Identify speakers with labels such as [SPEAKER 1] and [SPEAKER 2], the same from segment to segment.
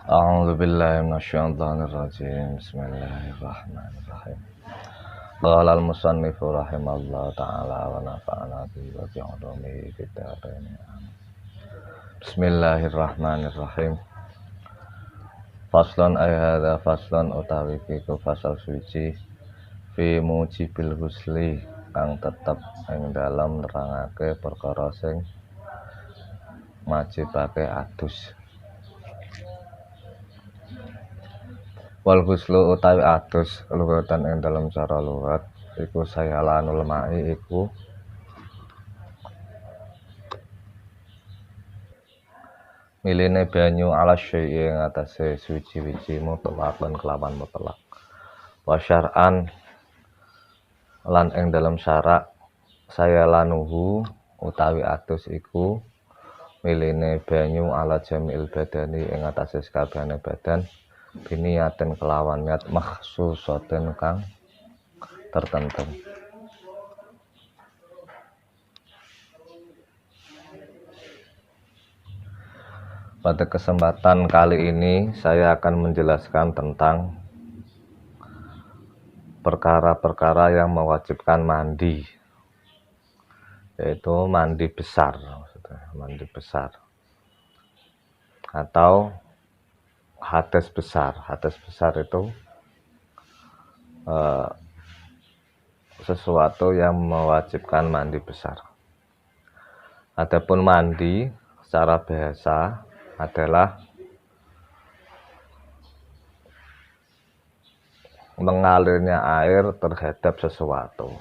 [SPEAKER 1] أعوذ بالله من الشيطان الرجيم بسم الله الرحمن الرحيم قال المصنف رحمه الله تعالى ونفعنا به وبعلومه في الدارين آمين. بسم الله الرحمن الرحيم Faslon ay hadza faslon utawi iku fasal suci fi mujibil husli kang tetep ing dalam nerangake perkara sing majibake adus. Wal huslu utawi adus lughatan ing dalam cara lughat iku sayalanul ma'i iku miline banyu ala syai'i ing atase suci-wici mutlaqan kelawan mutlak. Wa syar'an lan ing dalam syarak sayalanuhu utawi adus iku miline banyu ala jamil badani ing atase sakabehane badan biniyaten kelawan niat makhsusaten kang tertentu. Pada kesempatan kali ini saya akan menjelaskan tentang perkara-perkara yang mewajibkan mandi, yaitu mandi besar, mandi besar atau hadas besar. Hadas besar itu sesuatu yang mewajibkan mandi besar. Adapun mandi secara bahasa adalah mengalirnya air terhadap sesuatu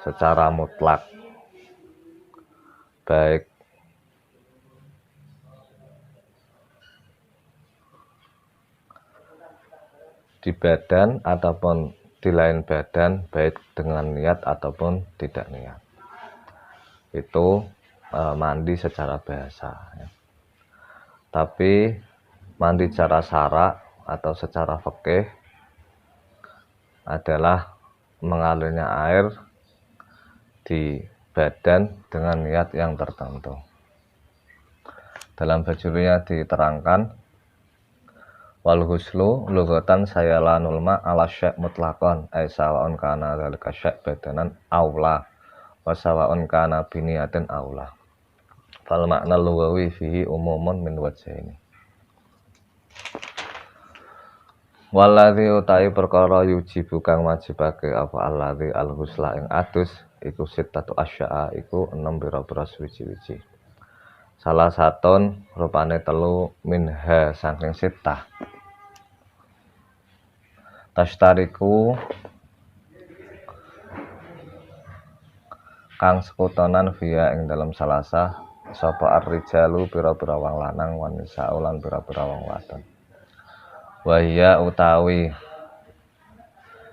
[SPEAKER 1] secara mutlak, baik di badan ataupun di lain badan, baik dengan niat ataupun tidak niat. Itu mandi secara bahasa ya. Tapi mandi secara syara atau secara fikih adalah mengalirnya air di badan dengan niat yang tertentu. Dalam bajurnya diterangkan wal huslu lughatan sayalanul ma ala syai' mutlaqan ay sawaun kana dzalika syai' badanan aula wa sawaun kana biniyatin aula. Fal makna lughawi fihi umumun min wajhaini. Waladzi utai perkara yujibu kang wajibake apa alladzi al-husla ing adus iku sittatu asya'a iku 6 pira-pira suci-wici. Salah satun rupane telu minha saking sittah. Tashtariku kang sekutonan via ing dalam salasa sapa ar-rijalu pira-pira wong lanang wan nisa'u lan pira-pira wong wadon. Wa hiya utawi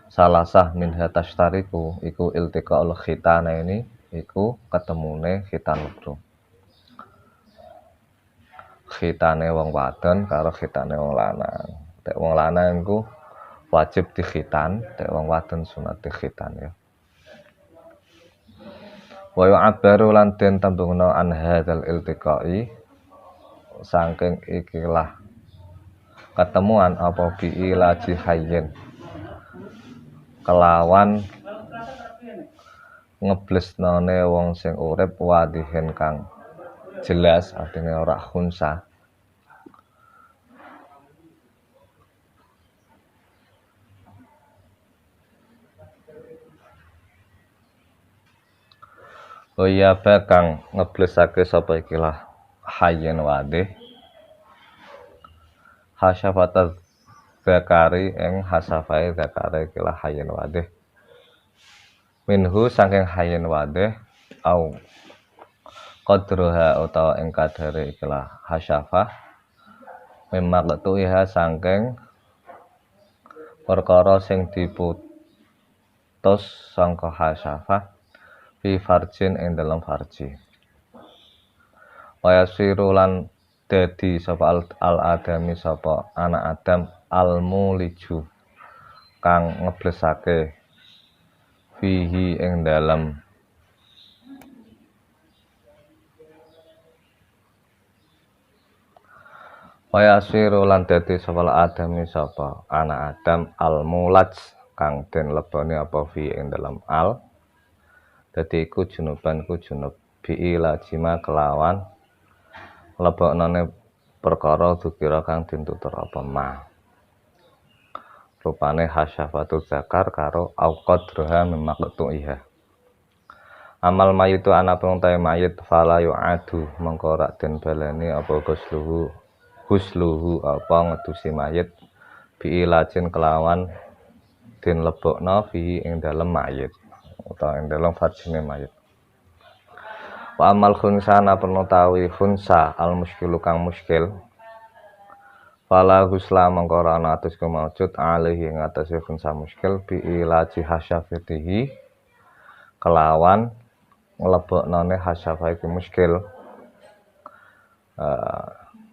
[SPEAKER 1] salasah minha tashtariku iku iltiqaul khitanaini iku ketemune khitan loro. Khitane wong wadon karo khitane wong lanang. Nek wong lanang iku wajib dikhitan, nek wong wadon sunat dikhitan ya. Wa yu'abbaru lan den tembungna an hadzal iltiqai saking ikilah ketemuan apa bi ilaji hayyin kelawan ngeblesnone wong sing urip wadihen kang jelas artinya ora khunsa. Oh iya bakang ngeblesake sapa ikilah hayyin wadih hasyafatat zakari ing hasafai zakari ikilah hayyin wadih minhu saking hayyin wadih au qadruha utawa ing kadare ikilah hasyafah memmaktu iha saking perkara sing diputus sangka hasyafah fi farjin ing dalam farji. Wa yasiru lan dadi sapa al-adami sapa anak Adam al-muliju kang ngeblesake fihi ing dalam Wayasiru lan dadi sapa adami sapa anak Adam al-mulaj kang den leboni apa fi ing dalam al. Dadi iku junuban ku junub biila jima kelawan leboknone perkara dukira kang ditutur apa ma. Rupane hasyafatul zakar karo auqadroha mimaqtu'iha. Amal mayitu ana penguntai mayit fala yu'adu mengko ora den baleni apa husluhu apa ngedusi mayit biilajin kelawan den lebokno fi ing dalem mayit utawa ing dalem farjine mayit. Wa amal khunsa ana penutawi khunsa al muskilu kang muskil fala husla mengko ora ana atus kemaujud alaihi ing atase khunsa muskil biilaji hasyafatihi kelawan ngleboknone hasyafah iki muskil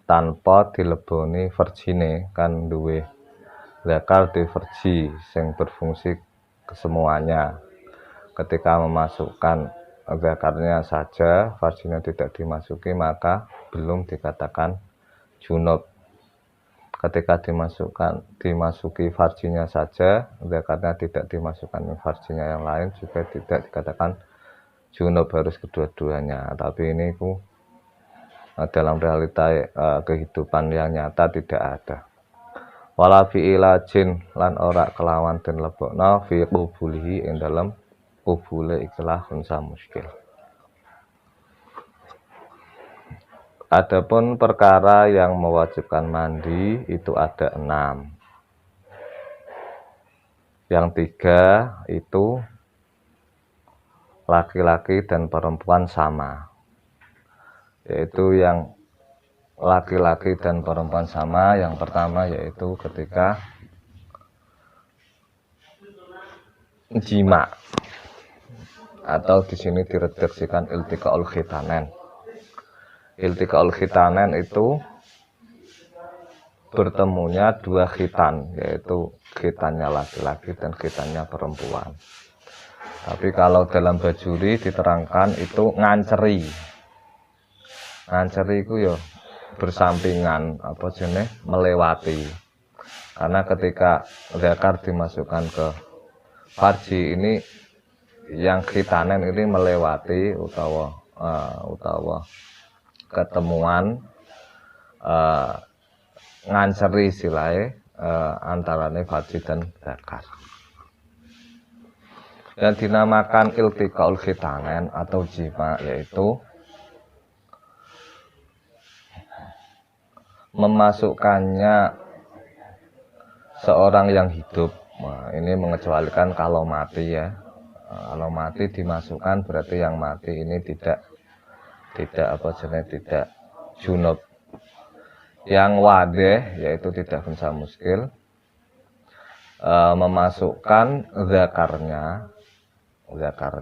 [SPEAKER 1] tanpa dileboni verjine kan duwe zakar di verji sing berfungsi kesemuanya. Ketika memasukkan zakarnya saja verjinya tidak dimasuki maka belum dikatakan junub. Ketika dimasuki farjinya saja zakarnya tidak dimasukkan farjinya yang lain juga tidak dikatakan junub, harus kedua-duanya. Tapi ini dalam realita kehidupan yang nyata tidak ada. Wala fi ilajin lan ora kelawan den lebokna fi qubulihi ing dalam kubule ikhlas khunsa muskil. Adapun perkara yang mewajibkan mandi itu ada 6. Yang 3 itu laki-laki dan perempuan sama, yaitu yang laki-laki dan perempuan sama. Yang pertama yaitu ketika jima atau di sini diredaksikan iltiqaul khitanen. Iltiqaul khitanen itu bertemunya 2 khitan, yaitu khitannya laki-laki dan khitannya perempuan. Tapi kalau dalam bajuri diterangkan itu nganceri. Nganceri itu ya bersampingan melewati. Karena ketika zakar dimasukkan ke farji ini yang khitanen ini melewati utawa ketemuan nganceri silai antarane farji dan zakar. Dan dinamakan iltiqaul khitanen atau jima, yaitu memasukkannya seorang yang hidup. Nah, ini mengecualikan kalau mati ya. Kalau mati dimasukkan berarti yang mati ini tidak junub. Yang wadeh yaitu tidak khunsa muskil memasukkan zakarnya zakar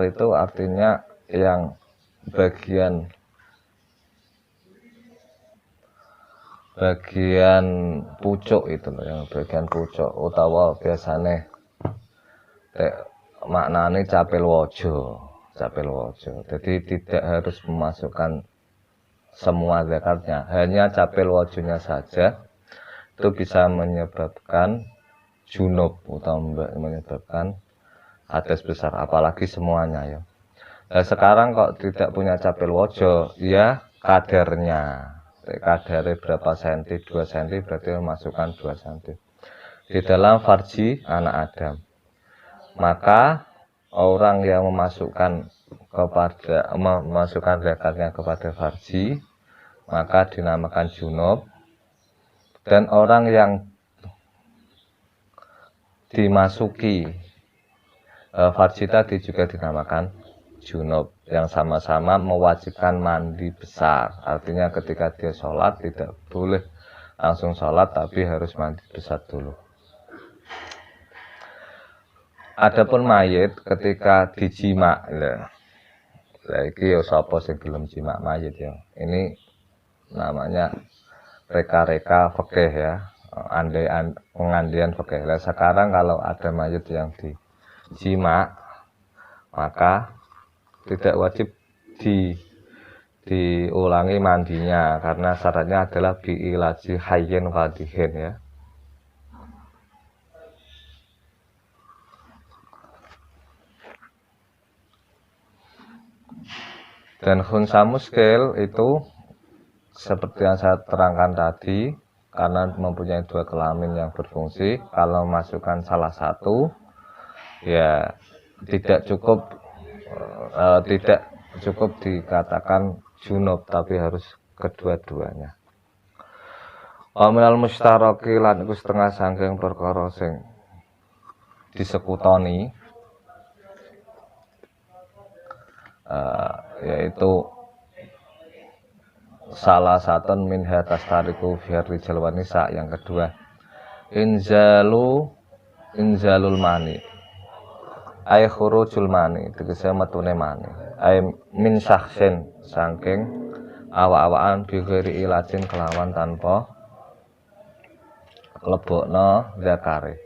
[SPEAKER 1] itu artinya yang bagian pucuk itu loh, yang bagian pucuk utawa biasane maknane capil wajo. Jadi tidak harus memasukkan semua zakarnya, hanya capil wajunya saja itu bisa menyebabkan junub atau menyebabkan hadas besar, apalagi semuanya ya. Nah, sekarang kok tidak punya capil wajo, ya kadarnya berapa senti, 2 senti berarti memasukkan 2 senti di dalam farji anak Adam. Maka orang yang memasukkan zakarnya kepada farji maka dinamakan junub, dan orang yang dimasuki farji tadi juga dinamakan junub, yang sama-sama mewajibkan mandi besar. Artinya ketika dia sholat tidak boleh langsung sholat, tapi harus mandi besar dulu. Adapun mayit ketika dijima, iki ya sapa sing gelem jima mayit ya. Ini namanya reka-reka fikih ya, pengandian fikih. Sekarang kalau ada mayit yang jima, maka tidak wajib diulangi mandinya karena syaratnya adalah bi'ilaji hayyin fadihin ya. Dan khunsa muskil itu seperti yang saya terangkan tadi, karena mempunyai dua kelamin yang berfungsi, kalau memasukkan salah satu ya tidak cukup dikatakan junub, tapi harus kedua-duanya. Minal mustaraki lan iku setengah saking perkara sing disekutoni, yaitu salah satu minha tastariku fiar rijal wanisa. Yang kedua inzalul mani ay khurujul mani, tegese metune mani, ay min syakhsin saking awa-awaan bi ghairi ilajin kelawan tanpa lebokno zakare.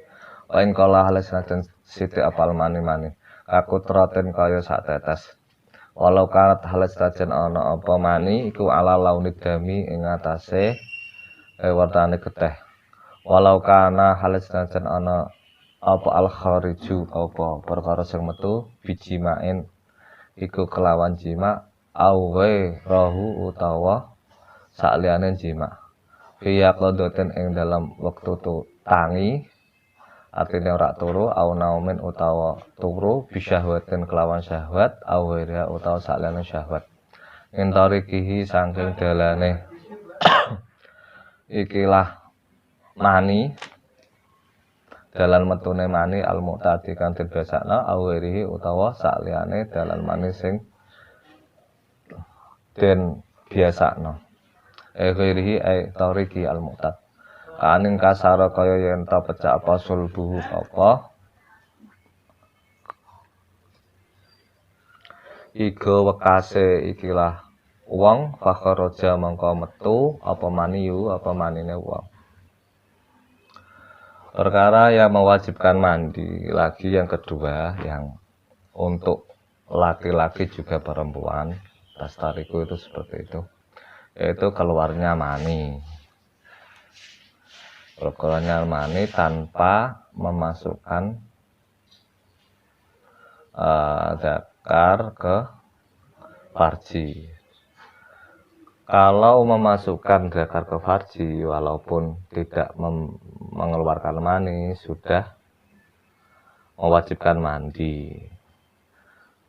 [SPEAKER 1] Wa in kala halesan sithik apal mani aku troten kaya sak tetes. Walau kanat halas tajan ana apa mani iku ala launid dami ing atase wartane geteh. Walau kana halas tajan ana apa al khariju apa perkara sing metu biji main iku kelawan jima awe rahu utawa sakliyane jima. Fiya qadoten ing dalam wektu tangi, artinya ora turu, au naumin utawa turu, bisyahwatin kelawan syahwat, au ghairiha utawa sakliyane syahwat. Intarikihi saking dalane ikilah mani, dalan metune mani al mu'tadi kang dibiasakna, au ghairihi utawa sakliyane dalan mani sing den biasakna. Ghairihi ay tariki al mu'tad. Kaning kasara kaya yen ta pecah apa sulbuhu apa iga wekase ikilah wong fakharaja mangka metu apa maniyu apa manine wong. Perkara yang mewajibkan mandi lagi yang kedua, yang untuk laki-laki juga perempuan, tastariku itu seperti itu, yaitu keluarnya mani. Keluarnya mani tanpa memasukkan zakar ke farji. Kalau memasukkan zakar ke farji walaupun tidak mengeluarkan mani, sudah mewajibkan mandi.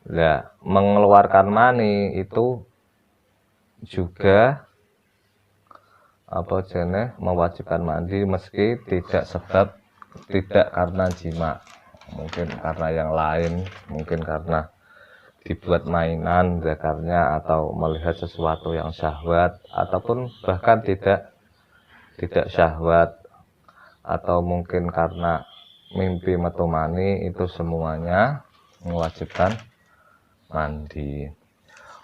[SPEAKER 1] Nah, mengeluarkan mani itu juga mewajibkan mandi meski tidak karena jima, mungkin karena yang lain, mungkin karena dibuat mainan zakarnya atau melihat sesuatu yang syahwat, ataupun bahkan tidak syahwat, atau mungkin karena mimpi metu mani, itu semuanya mewajibkan mandi.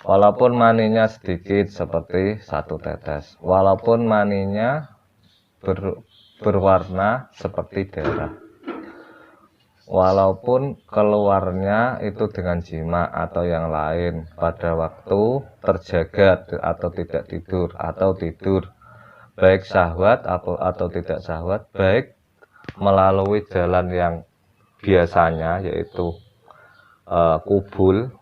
[SPEAKER 1] Walaupun maninya sedikit seperti satu tetes, walaupun maninya berwarna seperti darah, walaupun keluarnya itu dengan jima atau yang lain pada waktu terjaga atau tidak tidur, atau tidur baik syahwat atau tidak syahwat, baik melalui jalan yang biasanya yaitu kubul.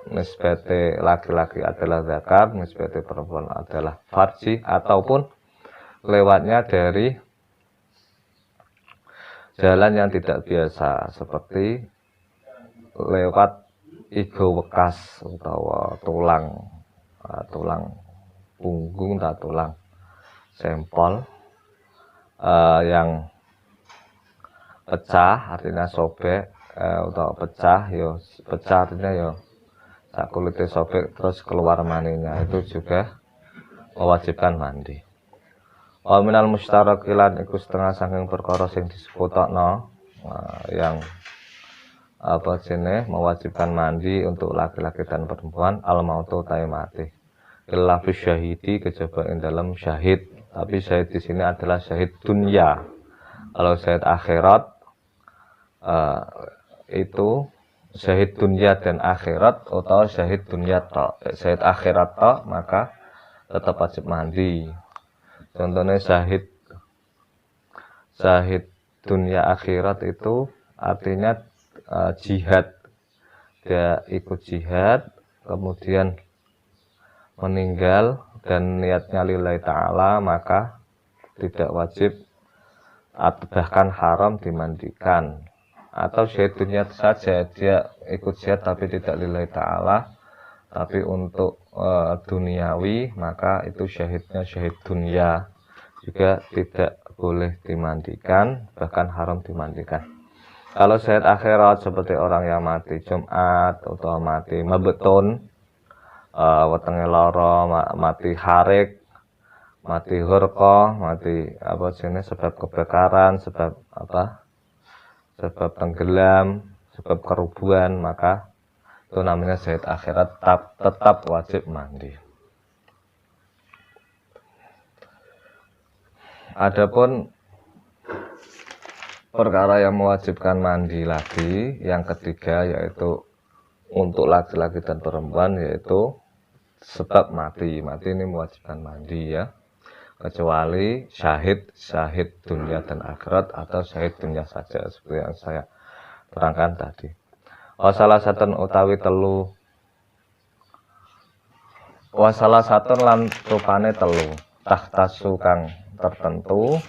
[SPEAKER 1] Nisbate laki-laki adalah zakar, nisbate perempuan adalah farji, ataupun lewatnya dari jalan yang tidak biasa seperti lewat igo wekas utawa tulang punggung atau tulang sempol yang pecah, artinya sobek, atau pecah artinya sak kulitnya sobek terus keluar maninya, itu juga mewajibkan mandi. Wa minal mustarakilan iku setengah saking perkara sing disebutno yang mewajibkan mandi untuk laki-laki dan perempuan, al mautu tai mati. Illa fi syahidi, kejaba ing dalam syahid. Tapi syahid di sini adalah syahid dunia. Kalau syahid akhirat itu syahid dunia dan akhirat atau syahid dunia tok. Syahid akhirat tok maka tetap wajib mandi. Contohnya syahid dunia akhirat itu artinya jihad. Dia ikut jihad kemudian meninggal dan niatnya lillahi ta'ala, maka tidak wajib atau bahkan haram dimandikan. Atau syahid dunia saja, dia ikut jihad tapi tidak lillahi ta'ala, tapi untuk duniawi, maka itu syahidnya syahid dunia, juga tidak boleh dimandikan, bahkan haram dimandikan. Kalau syahid akhirat seperti orang yang mati Jumat atau mati mabetun, wetenge loro, mati harik, mati hurqa, mati apa jenis sebab kebakaran, sebab apa? Sebab tenggelam, sebab kerubuhan, maka itu namanya syahid akhirat, tetap wajib mandi. Adapun perkara yang mewajibkan mandi lagi, yang ketiga yaitu untuk laki-laki dan perempuan, yaitu sebab mati. Mati ini mewajibkan mandi ya. Kecuali syahid dunia dan akhirat atau syahid dunia saja seperti yang saya terangkan tadi. Salah satu utawi telu, salah satu lan rupane telu, tahtasu kang tertentu,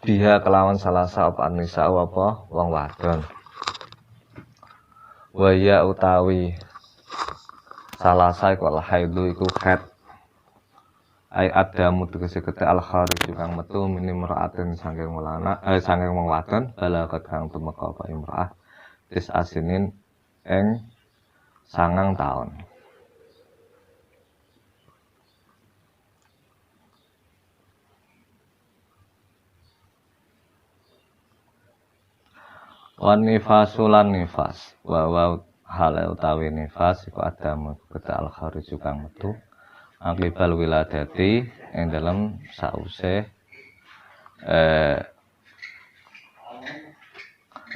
[SPEAKER 1] dia kelawan salah sapa anisa apa wong wadon. Waya utawi salasa iku al-haidu iku haid. Ai adamu tegese kete al-kharij kang metu mini meraatin saking wong wadon balagat kang tumeka apa imraah tis asinin ing 9 taun. Wan nifasulan nifas wa hal utawi nifas iku adamu kete al-kharij kang metu akibal wiladati ing dalam sause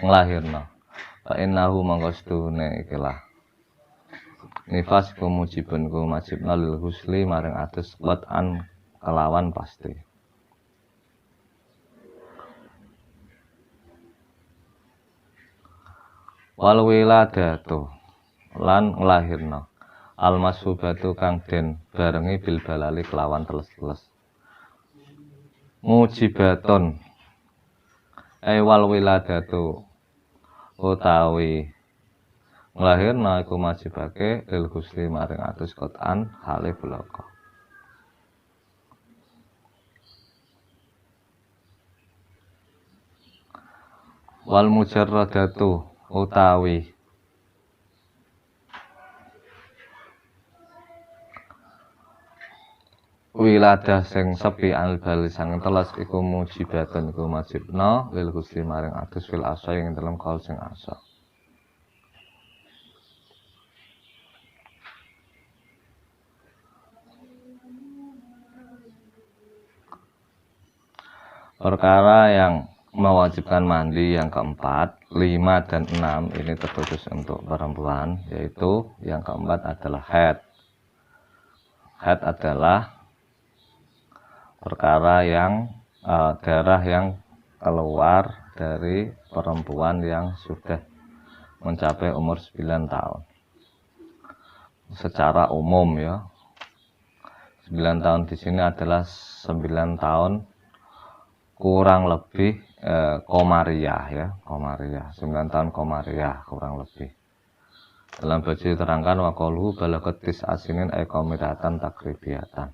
[SPEAKER 1] nglahirna. Fa innahu mangkostune ikilah nifas iku mujibun ku majibna lil husli maring atus qatan kelawan pasti. Wal wiladatu lan nglahirna al masubatu kang den barengi bil balali kelawan teles-teles. Mujibaton wal wiladatu utawi nglahirna iku majibake lil husli maring atus qatan hale bloko. Wal mujarradatu utawi wiladah sing sepi al bali sang teles iku mujibatun iku majibna lil husli maring atus fil asa ing dalam kaul sing asa. Perkara yang mewajibkan mandi yang keempat, 5 dan 6 ini terkhusus untuk perempuan, yaitu yang keempat adalah haid. Haid adalah perkara yang darah yang keluar dari perempuan yang sudah mencapai umur 9 tahun. Secara umum ya, 9 tahun di sini adalah 9 tahun kurang lebih komariah ya, komariah 9 tahun komariah kurang lebih. Dalam baju diterangkan waqaluhu balagat tis'asinin komidatan takribiyatan.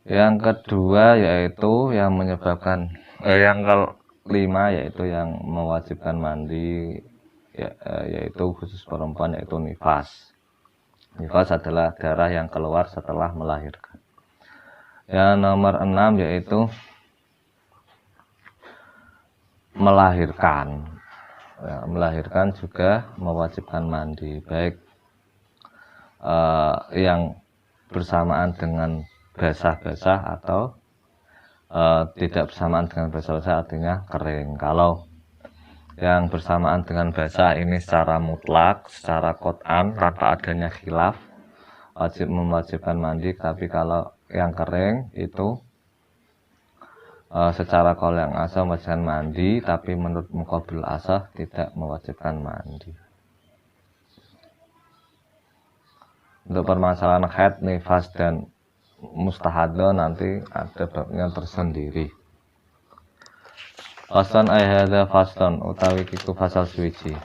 [SPEAKER 1] Yang kedua yaitu yang menyebabkan yang kelima yaitu yang mewajibkan mandi yaitu khusus perempuan yaitu nifas. Nifas adalah darah yang keluar setelah melahirkan. Yang nomor 6 yaitu melahirkan. Ya, melahirkan juga mewajibkan mandi, baik yang bersamaan dengan basah-basah atau tidak bersamaan dengan basah-basah artinya kering. Kalau yang bersamaan dengan basah ini secara mutlak, secara qot'an tanpa adanya khilaf wajib mewajibkan mandi. Tapi kalau yang kering itu secara qaul yang asah mewajibkan mandi, tapi menurut muqabil asah tidak mewajibkan mandi. Untuk permasalahan haid, nifas dan mustahadah nanti ada babnya tersendiri. Faslon ay hadza faslon utawi kiku fasal suwiji.